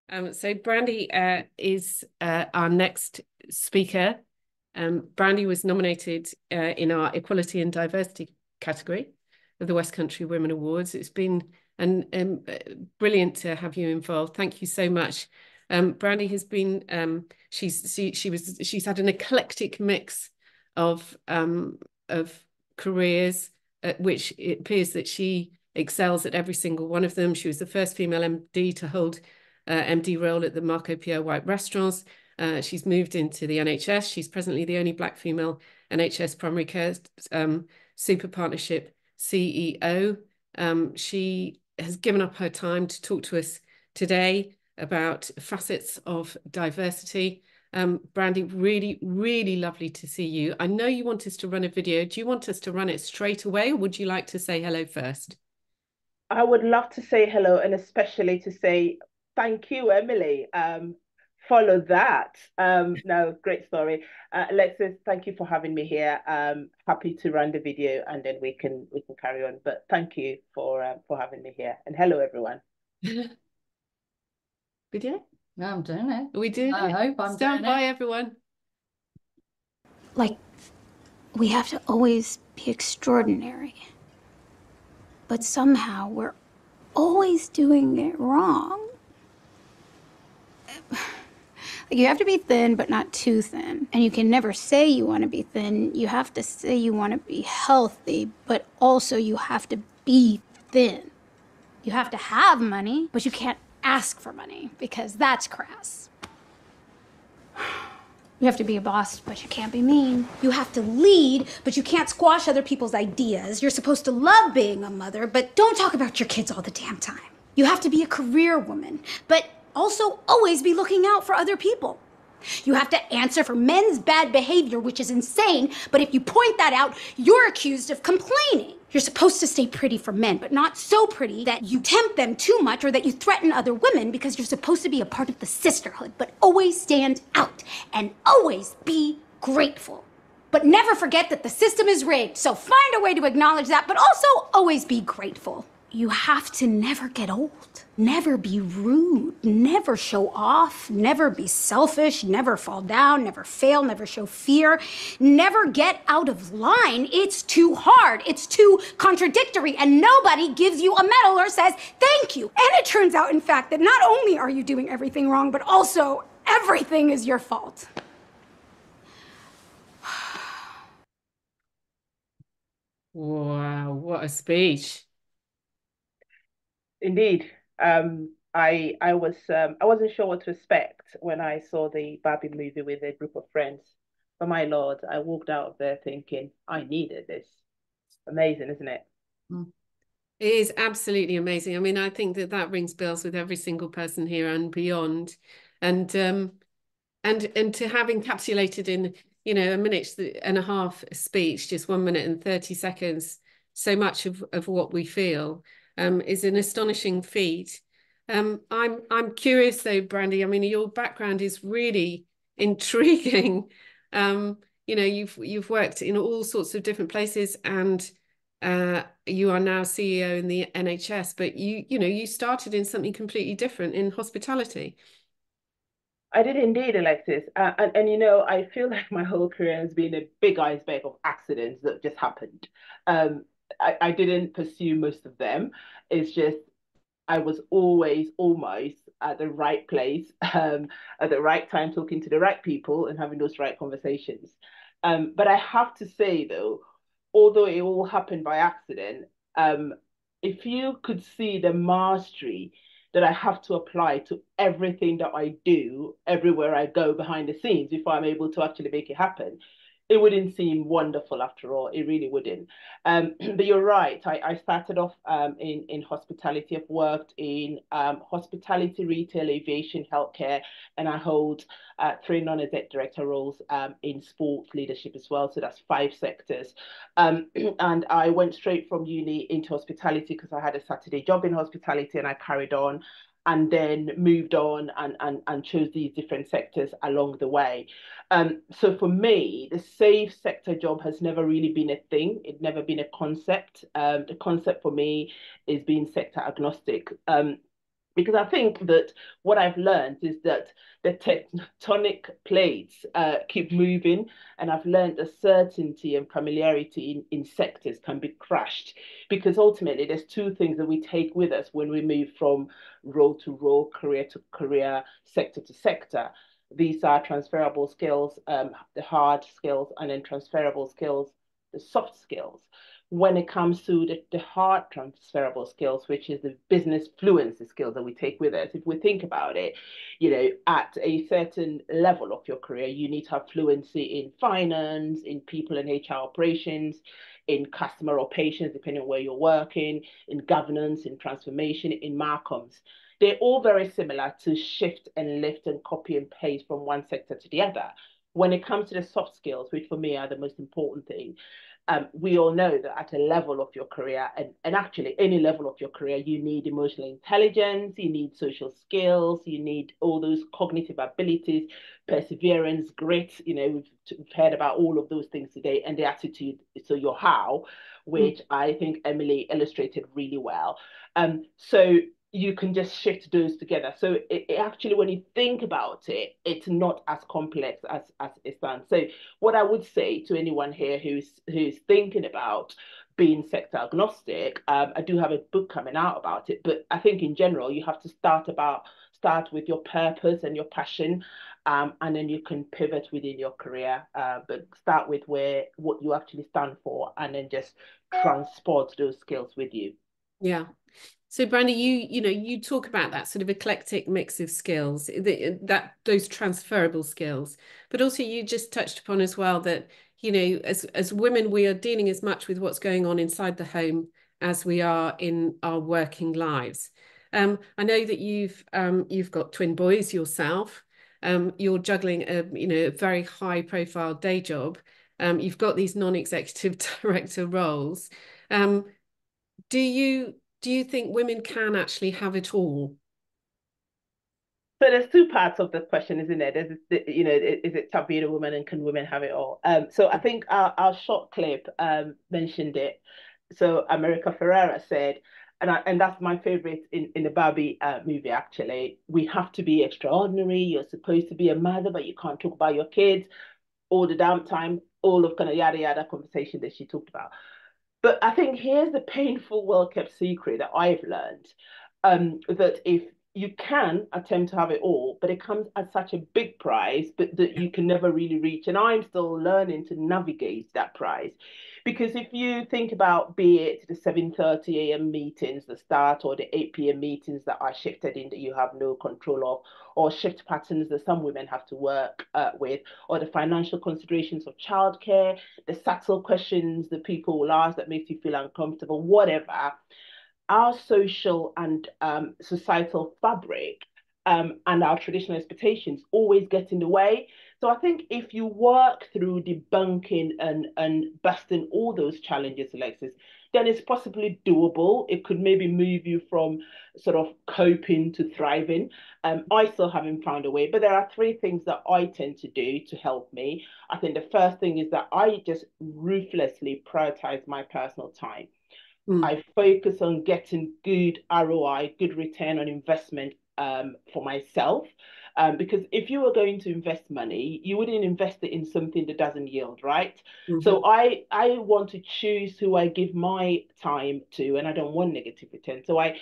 So Brandie is our next speaker. Brandie was nominated in our Equality and Diversity category of the West Country Women Awards. It's been brilliant to have you involved. Thank you so much. Brandie has been she's had an eclectic mix of careers, which it appears that she excels at every single one of them. She was the first female MD to hold MD role at the Marco Pierre White restaurants. She's moved into the NHS. She's presently the only Black female NHS primary care super partnership CEO. She has given up her time to talk to us today about facets of diversity. Brandie, really, really lovely to see you. I know you want us to run a video. Do you want us to run it straight away, or would you like to say hello first? I would love to say hello and especially to say thank you, Emily. Follow that. No, great story. Alexis, thank you for having me here. Happy to run the video and then we can carry on. But thank you for having me here. And hello, everyone. Video? No, I'm doing it. Are we doing I it? hope I'm Stand doing by, it. everyone. Like, we have to always be extraordinary. But somehow we're always doing it wrong. Like, you have to be thin, but not too thin. And you can never say you want to be thin. You have to say you want to be healthy, but also you have to be thin. You have to have money, but you can't ask for money because that's crass. You have to be a boss, but you can't be mean. You have to lead, but you can't squash other people's ideas. You're supposed to love being a mother, but don't talk about your kids all the damn time. You have to be a career woman, but also always be looking out for other people. You have to answer for men's bad behavior, which is insane, but if you point that out, you're accused of complaining. You're supposed to stay pretty for men, but not so pretty that you tempt them too much or that you threaten other women, because you're supposed to be a part of the sisterhood, but always stand out and always be grateful. But never forget that the system is rigged, so find a way to acknowledge that, but also always be grateful. You have to never get old, never be rude, never show off, never be selfish, never fall down, never fail, never show fear, never get out of line. It's too hard, it's too contradictory, and nobody gives you a medal or says thank you. And it turns out, in fact, that not only are you doing everything wrong, but also everything is your fault. Wow, what a speech. Indeed. I wasn't sure what to expect when I saw the Barbie movie with a group of friends. But my Lord, I walked out of there thinking I needed this. Amazing, isn't it? It is absolutely amazing. I mean, I think that that rings bells with every single person here and beyond. And and to have encapsulated in, you know, a minute and a half speech, just 1 minute and 30 seconds, so much of what we feel is an astonishing feat. I'm curious though, Brandie. I mean, your background is really intriguing. You know, you've worked in all sorts of different places, and you are now CEO in the NHS, but you know, you started in something completely different in hospitality. I did indeed, Alexis. And you know, I feel like my whole career has been a big iceberg of accidents that just happened. Um, I didn't pursue most of them. It's just I was always almost at the right place, at the right time, talking to the right people and having those right conversations. But I have to say, though, although it all happened by accident, um, if you could see the mastery that I have to apply to everything that I do, everywhere I go behind the scenes, before I'm able to actually make it happen, it wouldn't seem wonderful after all. It really wouldn't. But you're right. I started off in hospitality. I've worked in hospitality, retail, aviation, healthcare, and I hold three non-exec director roles in sports leadership as well. So that's 5 sectors. And I went straight from uni into hospitality because I had a Saturday job in hospitality and I carried on and then moved on and chose these different sectors along the way. So for me, the safe sector job has never really been a thing. It's never been a concept. The concept for me is being sector agnostic. Because I think that what I've learned is that the tectonic plates keep moving, and I've learned that certainty and familiarity in sectors can be crushed. Because ultimately, there's two things that we take with us when we move from role to role, career to career, sector to sector. These are transferable skills, the hard skills, and then transferable skills, the soft skills. When it comes to the hard transferable skills, which is the business fluency skills that we take with us, if we think about it, at a certain level of your career, you need to have fluency in finance, in people and HR operations, in customer or patients, depending on where you're working, in governance, in transformation, in marcoms. They're all very similar to shift and lift and copy and paste from one sector to the other. When it comes to the soft skills, which for me are the most important thing, we all know that at a level of your career, and actually any level of your career, you need emotional intelligence, you need social skills, you need all those cognitive abilities, perseverance, grit. We've heard about all of those things today, and the attitude, so your how, which I think Emily illustrated really well. So you can just shift those together. So it actually, when you think about it, it's not as complex as it sounds. So what I would say to anyone here who's thinking about being sector agnostic, I do have a book coming out about it, but I think in general you have to start with your purpose and your passion, and then you can pivot within your career. But start with what you actually stand for, and then just transport those skills with you. Yeah. So Brandie, you talk about that sort of eclectic mix of skills, that those transferable skills, but also you just touched upon as well that, as women, we are dealing as much with what's going on inside the home as we are in our working lives. I know that you've got twin boys yourself. You're juggling a very high profile day job. You've got these non-executive director roles. Do you think women can actually have it all? So there's two parts of the question, isn't there? Is it tough being a woman, and can women have it all? So I think our short clip mentioned it. So America Ferrera said, and that's my favorite in the Barbie movie, actually. We have to be extraordinary. You're supposed to be a mother, but you can't talk about your kids all the damn time, all of kind of yada yada conversation that she talked about. But I think here's the painful, well-kept secret that I've learned, that if you can attempt to have it all, but it comes at such a big price, but that you can never really reach. And I'm still learning to navigate that price. Because if you think about, be it the 7:30 a.m. meetings that start, or the 8 p.m. meetings that are shifted in that you have no control of, or shift patterns that some women have to work with, or the financial considerations of childcare, the subtle questions that people will ask that makes you feel uncomfortable, whatever, our social and societal fabric, and our traditional expectations always get in the way. So I think if you work through debunking and busting all those challenges, Alexis, then it's possibly doable. It could maybe move you from sort of coping to thriving. I still haven't found a way, but there are three things that I tend to do to help me. I think the first thing is that I just ruthlessly prioritize my personal time. I focus on getting good ROI, good return on investment, for myself. Because if you were going to invest money, you wouldn't invest it in something that doesn't yield, right? So I want to choose who I give my time to, and I don't want negative return. So I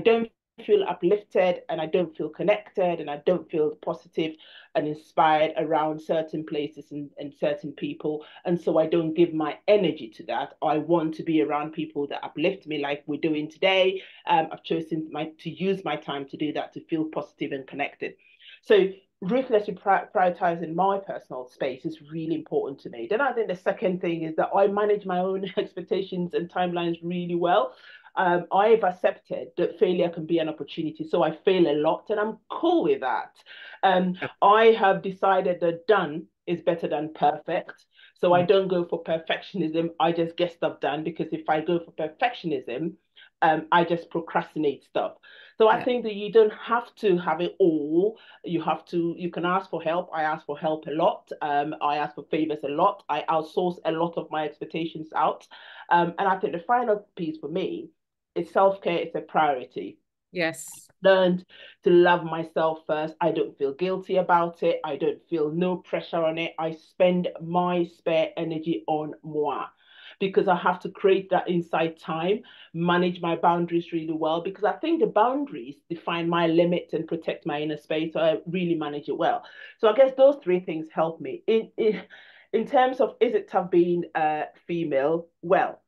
don't feel uplifted, and I don't feel connected, and I don't feel positive and inspired around certain places and certain people. And so I don't give my energy to that. I want to be around people that uplift me, like we're doing today. I've chosen to use my time to do that, to feel positive and connected. So ruthlessly prioritizing my personal space is really important to me. Then I think the second thing is that I manage my own expectations and timelines really well. I've accepted that failure can be an opportunity. So I fail a lot, and I'm cool with that. I have decided that done is better than perfect. So I don't go for perfectionism. I just get stuff done, because if I go for perfectionism, I just procrastinate stuff. So I think that you don't have to have it all. You can ask for help. I ask for help a lot. I ask for favors a lot. I outsource a lot of my expectations out. And I think the final piece for me is self-care is a priority. Yes. Learned to love myself first. I don't feel guilty about it. I don't feel no pressure on it. I spend my spare energy on moi because I have to create that inside time, manage my boundaries really well, because I think the boundaries define my limits and protect my inner space. So I really manage it well. So I guess those three things help me. In terms of, is it tough being female? Well,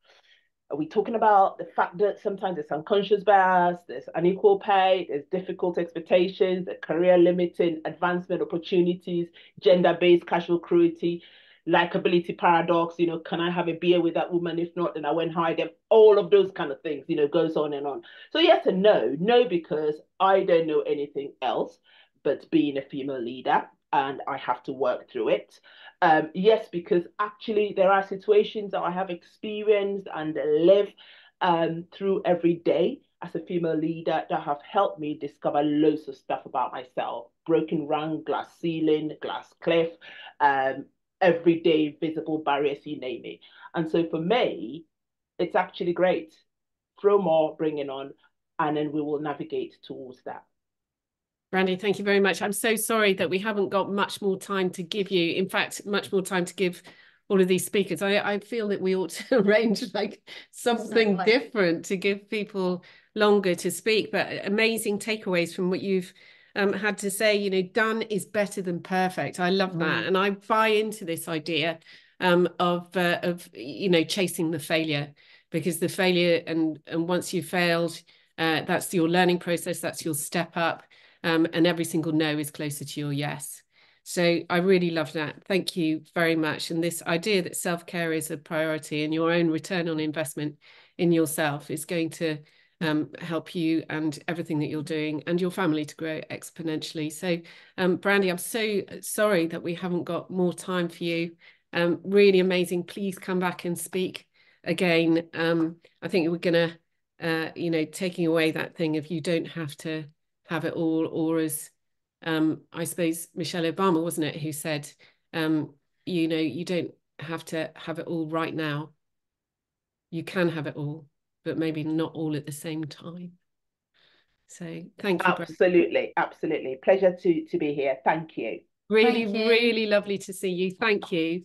are we talking about the fact that sometimes there's unconscious bias, there's unequal pay, there's difficult expectations, the career limiting advancement opportunities, gender-based casual cruelty, likability paradox, can I have a beer with that woman? If not, then I won't hire them. All of those kind of things, goes on and on. So yes and no. No, because I don't know anything else but being a female leader, and I have to work through it. Yes, because actually there are situations that I have experienced and live through every day as a female leader that have helped me discover loads of stuff about myself. Broken rank, glass ceiling, glass cliff, everyday visible barriers, you name it. And so for me, it's actually great. Throw more, bring it on, and then we will navigate towards that. Brandie, thank you very much. I'm so sorry that we haven't got much more time to give you. In fact, much more time to give all of these speakers. I feel that we ought to arrange like something different to give people longer to speak, but amazing takeaways from what you've had to say. Done is better than perfect. I love that. And I buy into this idea of chasing the failure, because the failure and once you've failed, that's your learning process, that's your step up. And every single no is closer to your yes. So I really love that. Thank you very much. And this idea that self-care is a priority and your own return on investment in yourself is going to help you and everything that you're doing and your family to grow exponentially. So Brandie, I'm so sorry that we haven't got more time for you. Really amazing. Please come back and speak again. I think we're going to, taking away that thing of you don't have to have it all, or as I suppose Michelle Obama, wasn't it, who said, you don't have to have it all right now. You can have it all, but maybe not all at the same time. So thank you. Absolutely, absolutely. Pleasure to be here. Thank you. Really, really lovely to see you. Thank you.